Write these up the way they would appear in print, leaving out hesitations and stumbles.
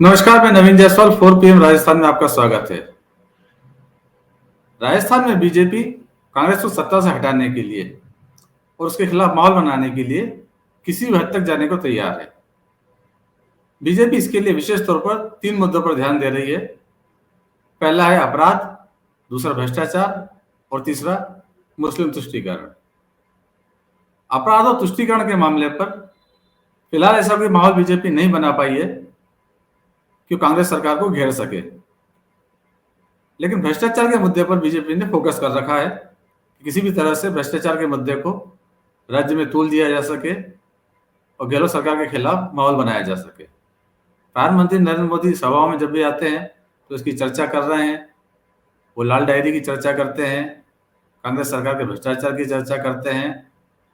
नमस्कार, मैं नवीन जायसवाल 4 PM राजस्थान में आपका स्वागत है। राजस्थान में बीजेपी कांग्रेस को सत्ता से हटाने के लिए और उसके खिलाफ माहौल बनाने के लिए किसी भी हद तक जाने को तैयार है। बीजेपी इसके लिए विशेष तौर पर 3 मुद्दों पर ध्यान दे रही है। पहला है अपराध, दूसरा भ्रष्टाचार और तीसरा मुस्लिम तुष्टीकरण। अपराध और तुष्टीकरण के मामले पर फिलहाल ऐसा कोई माहौल बीजेपी नहीं बना पाई है कि कांग्रेस सरकार को घेर सके। लेकिन भ्रष्टाचार के मुद्दे पर बीजेपी ने फोकस कर रखा है कि किसी भी तरह से भ्रष्टाचार के मुद्दे को राज्य में तूल दिया जा सके और गहलोत सरकार के खिलाफ माहौल बनाया जा सके। प्रधानमंत्री नरेंद्र मोदी सभाओं में जब भी आते हैं तो इसकी चर्चा कर रहे हैं। वो लाल डायरी की चर्चा करते हैं, कांग्रेस सरकार के भ्रष्टाचार की चर्चा करते हैं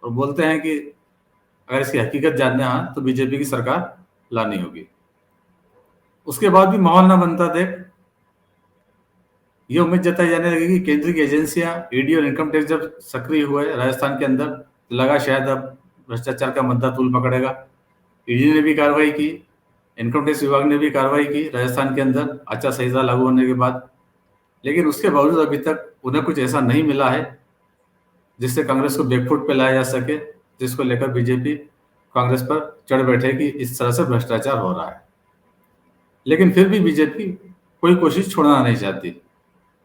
और बोलते हैं कि अगर इसकी हकीकत जानना है तो बीजेपी की सरकार लानी होगी। उसके बाद भी माहौल न बनता देख ये उम्मीद जताई जाने लगी कि केंद्र की एजेंसियां ईडी और इनकम टैक्स जब सक्रिय हुए राजस्थान के अंदर, लगा शायद अब भ्रष्टाचार का मुद्दा तूल पकड़ेगा। ईडी ने भी कार्रवाई की, इनकम टैक्स विभाग ने भी कार्रवाई की राजस्थान के अंदर आचार संहिता लागू होने के बाद। लेकिन उसके बावजूद अभी तक उन्हें कुछ ऐसा नहीं मिला है जिससे कांग्रेस को बैकफुट पे लाया जा सके, जिसको लेकर बीजेपी कांग्रेस पर चढ़ बैठे कि इस तरह से भ्रष्टाचार हो रहा है। लेकिन फिर भी बीजेपी कोई कोशिश छोड़ना नहीं चाहती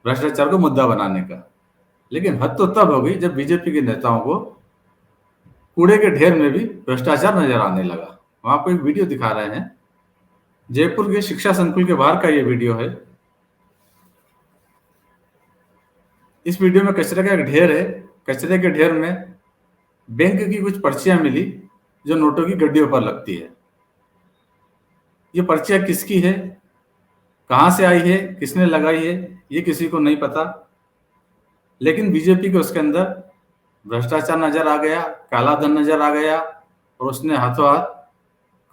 भ्रष्टाचार को मुद्दा बनाने का। लेकिन हद तो तब हो गई जब बीजेपी के नेताओं को कूड़े के ढेर में भी भ्रष्टाचार नजर आने लगा। हम आपको एक वीडियो दिखा रहे हैं, जयपुर के शिक्षा संकुल के बाहर का ये वीडियो है। इस वीडियो में कचरे का एक ढेर है। कचरे के ढेर में बैंक की कुछ पर्चियां मिली जो नोटों की गड्डियों पर लगती है। ये पर्चियां किसकी है, कहां से आई है, किसने लगाई है, ये किसी को नहीं पता। लेकिन बीजेपी को उसके अंदर भ्रष्टाचार नजर आ गया, काला धन नजर आ गया और उसने हाथों हाथ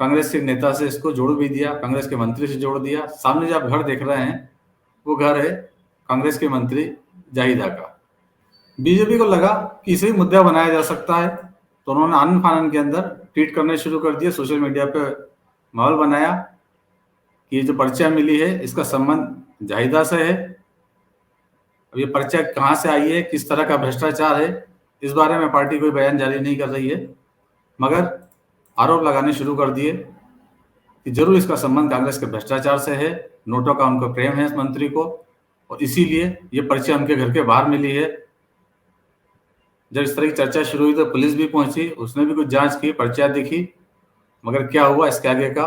कांग्रेस के नेता से इसको जोड़ भी दिया, कांग्रेस के मंत्री से जोड़ दिया। सामने जो आप घर देख रहे हैं वो घर है कांग्रेस के मंत्री जाहिदा का। बीजेपी को लगा कि इसे ही मुद्दा बनाया जा सकता है तो उन्होंने आनन फानन के अंदर ट्वीट करने शुरू कर दिए, सोशल मीडिया पे माहौल बनाया कि ये जो पर्चियां मिली है इसका संबंध जाहिदा से है। अब ये पर्चा कहाँ से आई है, किस तरह का भ्रष्टाचार है, इस बारे में पार्टी कोई बयान जारी नहीं कर रही है, मगर आरोप लगाने शुरू कर दिए कि जरूर इसका संबंध कांग्रेस के भ्रष्टाचार से है, नोटों का उनको प्रेम है इस मंत्री को और इसीलिए ये पर्चा उनके घर के बाहर मिली है। जब इस तरह की चर्चा शुरू हुई तो पुलिस भी पहुंची, उसने भी कुछ जांच की, पर्चा दिखी, मगर क्या हुआ इसके आगे का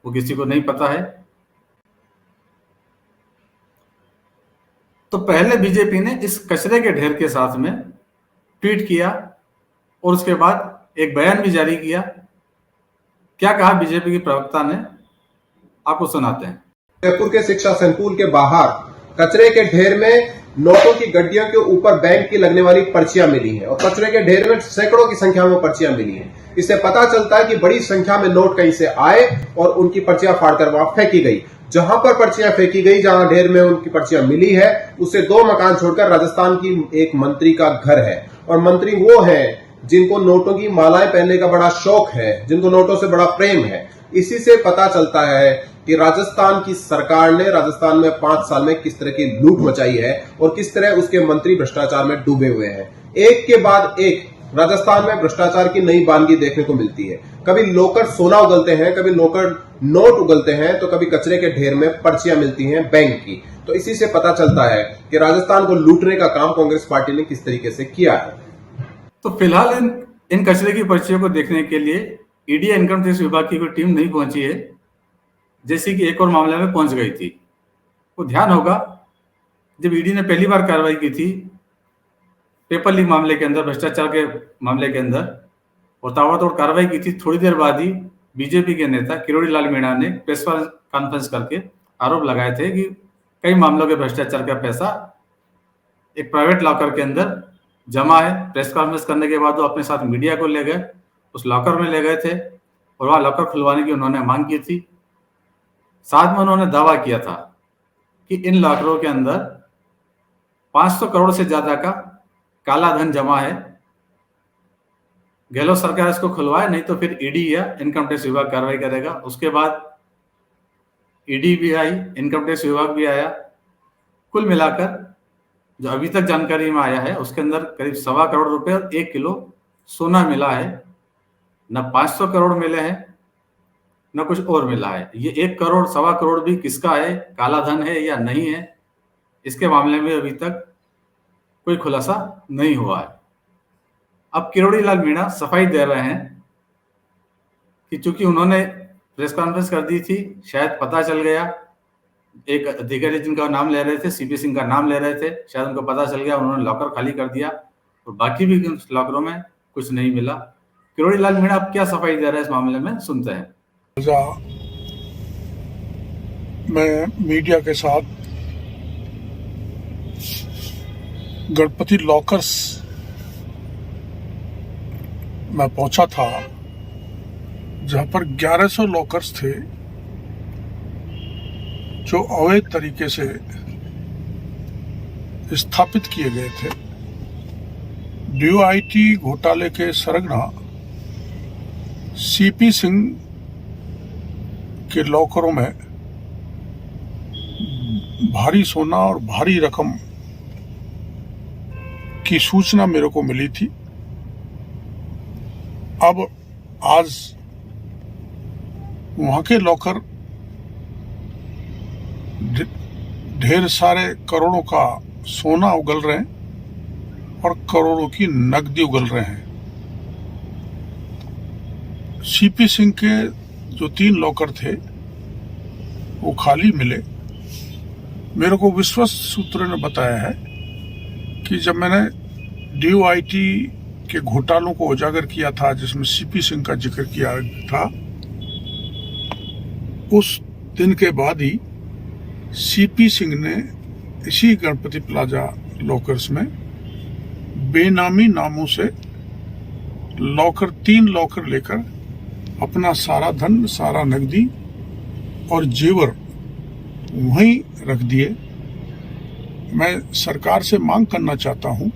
वो किसी को नहीं पता है। तो पहले बीजेपी ने इस कचरे के ढेर के साथ में ट्वीट किया और उसके बाद एक बयान भी जारी किया। क्या कहा बीजेपी की प्रवक्ता ने, आपको सुनाते हैं। जयपुर के शिक्षा संकुल के बाहर कचरे के ढेर में नोटों की गड्डियों के ऊपर बैंक की लगने वाली पर्चियां मिली हैं और कचरे के ढेर में सैकड़ों की संख्या में पर्चियां मिली हैं। इससे पता चलता है कि बड़ी संख्या में नोट कहीं से आए और उनकी पर्चियां फाड़कर वहां फेंकी गई। जहां पर पर्चियां फेंकी गई, जहां ढेर में उनकी पर्चियां मिली है, उससे 2 मकान छोड़कर राजस्थान की एक मंत्री का घर है और मंत्री वो है जिनको नोटों की मालाएं पहनने का बड़ा शौक है, जिनको नोटों से बड़ा प्रेम है। इसी से पता चलता है कि राजस्थान की सरकार ने राजस्थान में 5 साल में किस तरह की लूट मचाई है और किस तरह उसके मंत्री भ्रष्टाचार में डूबे हुए हैं। एक के बाद एक राजस्थान में भ्रष्टाचार की नई वानगी देखने को मिलती है। कभी लोकर सोना उगलते हैं, कभी लोकर नोट उगलते हैं, तो कभी कचरे के ढेर में पर्चियां मिलती हैं बैंक की। तो इसी से पता चलता है कि राजस्थान को लूटने का काम कांग्रेस पार्टी ने किस तरीके से किया है। तो फिलहाल इन कचरे की पर्चियों को देखने के लिए ईडी इनकम टैक्स विभाग की कोई टीम नहीं पहुंची है, जैसे कि एक और मामले में पहुंच गई थी। वो ध्यान होगा जब ईडी ने पहली बार कार्रवाई की थी पेपर लीक मामले के अंदर, भ्रष्टाचार के मामले के अंदर, और ताबड़तोड़ कार्रवाई की थी, थोड़ी देर बाद ही बीजेपी के नेता किरोड़ी लाल मीणा ने प्रेस कॉन्फ्रेंस करके आरोप लगाए थे कि कई मामलों के भ्रष्टाचार का पैसा एक प्राइवेट लॉकर के अंदर जमा है। प्रेस कॉन्फ्रेंस करने के बाद वो अपने साथ मीडिया को ले गए, उस लॉकर में ले गए थे और वहां लॉकर खुलवाने की उन्होंने मांग की थी। साथ में उन्होंने दावा किया था कि इन लॉकरों के अंदर 500 करोड़ से ज्यादा का काला धन जमा है। गहलोत सरकार इसको खुलवाए, नहीं तो फिर ईडी या इनकम टैक्स विभाग कार्रवाई करेगा। उसके बाद ईडी भी आई, इनकम टैक्स विभाग भी आया। कुल मिलाकर जो अभी तक जानकारी में आया है उसके अंदर करीब 1.25 करोड़ रुपए और 1 किलो सोना मिला है। न 500 करोड़ मिले हैं न कुछ और मिला है। ये 1 करोड़ 1.25 करोड़ भी किसका है, काला धन है या नहीं है, इसके मामले में अभी तक कोई खुलासा नहीं हुआ है। अब किरोड़ी लाल मीणा सफाई दे रहे हैं कि चूंकि उन्होंने प्रेस कॉन्फ्रेंस कर दी थी, शायद पता चल गया, एक अधिकारी जिनका नाम ले रहे थे, सीपी सिंह का नाम ले रहे थे, शायद उनको पता चल गया, उन्होंने लॉकर खाली कर दिया और बाकी भी लॉकरों में कुछ नहीं मिला। किरोड़ी लाल मीणा अब क्या सफाई दे रहे हैं इस मामले में, सुनते हैं। मैं मीडिया के साथ गणपति लॉकर्स में पहुंचा था, जहां पर 1100 लॉकर्स थे जो अवैध तरीके से स्थापित किए गए थे। डीओआईटी घोटाले के सरगना सीपी सिंह के लॉकरों में भारी सोना और भारी रकम की सूचना मेरे को मिली थी। अब आज वहां के लॉकर ढेर सारे करोड़ों का सोना उगल रहे हैं और करोड़ों की नकदी उगल रहे हैं। सीपी सिंह के जो 3 लॉकर थे वो खाली मिले। मेरे को विश्वस्त सूत्रों ने बताया है कि जब मैंने डीओआईटी के घोटालों को उजागर किया था, जिसमें सीपी सिंह का जिक्र किया था, उस दिन के बाद ही सीपी सिंह ने इसी गणपति प्लाजा लॉकर्स में बेनामी नामों से लॉकर 3 लॉकर लेकर अपना सारा धन, सारा नकदी और जेवर वहीं रख दिए। मैं सरकार से मांग करना चाहता हूं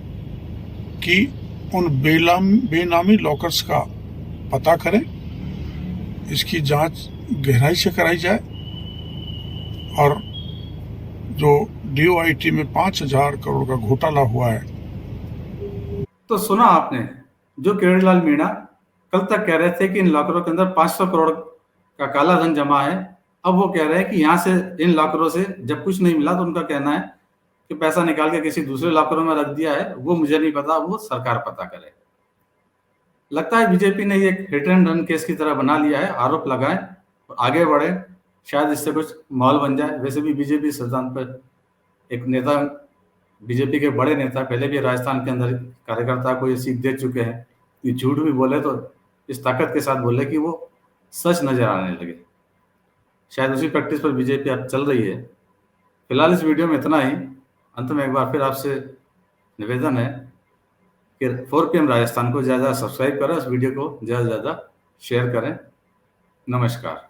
कि उन बेनामी लॉकर्स का पता करें, इसकी जांच गहराई से कराई जाए और जो डीओआईटी में 5000 करोड़ का घोटाला हुआ है। तो सुना आपने, जो किरोड़ी लाल मीणा कल तक कह रहे थे कि इन लॉकरों के अंदर 500 करोड़ का काला धन जमा है, अब वो कह रहे हैं कि यहाँ से इन लॉकरों से जब कुछ नहीं मिला तो उनका कहना है कि पैसा निकाल के किसी दूसरे लॉकरों में रख दिया है, वो मुझे नहीं पता, वो सरकार पता करे। लगता है बीजेपी ने ये हिट एंड रन केस की तरह बना लिया है, आरोप लगाए और आगे बढ़े, शायद इससे कुछ माहौल बन जाए। वैसे भी बीजेपी सिद्धांत पर एक नेता, बीजेपी के बड़े नेता, पहले भी राजस्थान के अंदर कार्यकर्ता को ये सीख दे चुके हैं कि झूठ भी बोले तो इस ताकत के साथ बोले कि वो सच नजर आने लगे। शायद उसी प्रैक्टिस पर बीजेपी अब चल रही है। फिलहाल इस वीडियो में इतना ही। अंत में एक बार फिर आपसे निवेदन है कि 4 PM राजस्थान को ज़्यादा सब्सक्राइब करें, इस वीडियो को ज़्यादा से ज़्यादा शेयर करें। नमस्कार।